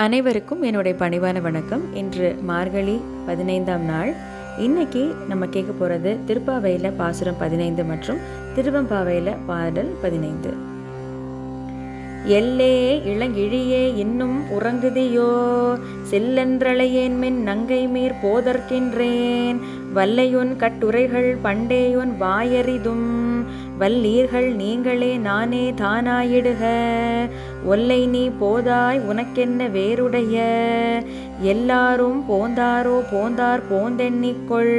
அனைவருக்கும் என்னுடைய பணிவான வணக்கம். இன்று மார்கழி 15ஆம் நாள். இன்னைக்கு நம்ம கேட்க போகிறது திருப்பாவையில் பாசுரம் 15 மற்றும் திருவெம்பாவையில் பாடல் 15. எல்லே இளங்கிழியே இன்னும் உறங்குதியோ, செல்லென்றழையேன் மின் நங்கை மீர் போதற்கின்றேன், வல்லையுன் கட்டுரைகள் பண்டேயுன் வாயறிதும், வல்லீர்கள் நீங்களே நானே தானாயிடுக, ஒல்லை நீ போதாய் உனக்கென்ன வேறுடைய, எல்லாரும் போந்தாரோ போந்தார் போந்தெண்ணிக்கொள்,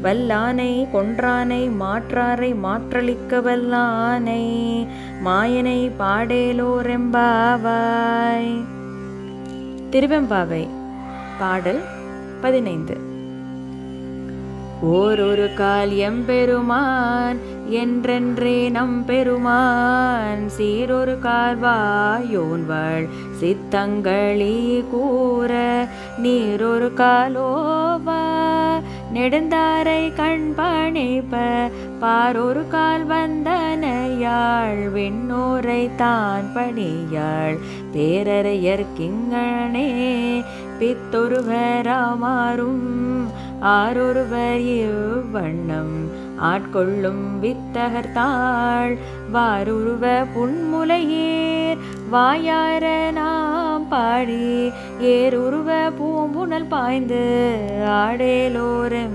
வல்லானை கொன்றானை மாற்றாரை மாற்றளிக்க வல்லானை, மாயனை பாடேலோரெம்பாவாய். திருவெம்பாவை பாடல் 15. ஓரொரு கால் எம்பெருமான் என்றென்றே நம்பெருமான், சீரொரு கால்வாயோன்வாள் சித்தங்களி கூற, நீரொரு காலோவா நெடுந்தாரை கண்பணிப்ப, பாரொரு கால் வந்தனையாள் விண்ணோரை தான் பணியாள், பேரறையர்க்கிங்கனே பித்தொருவராமாறும், ஆரொருவர் இவ்வண்ணம் ஆட்கொள்ளும் வித்தகர்த்தாள், வாருருவ புன்முலையேர் வாயார நாம் பாடி, ஏருருவ பூம்புணல் பாய்ந்து ஆடேலோரெம்பாவாய்.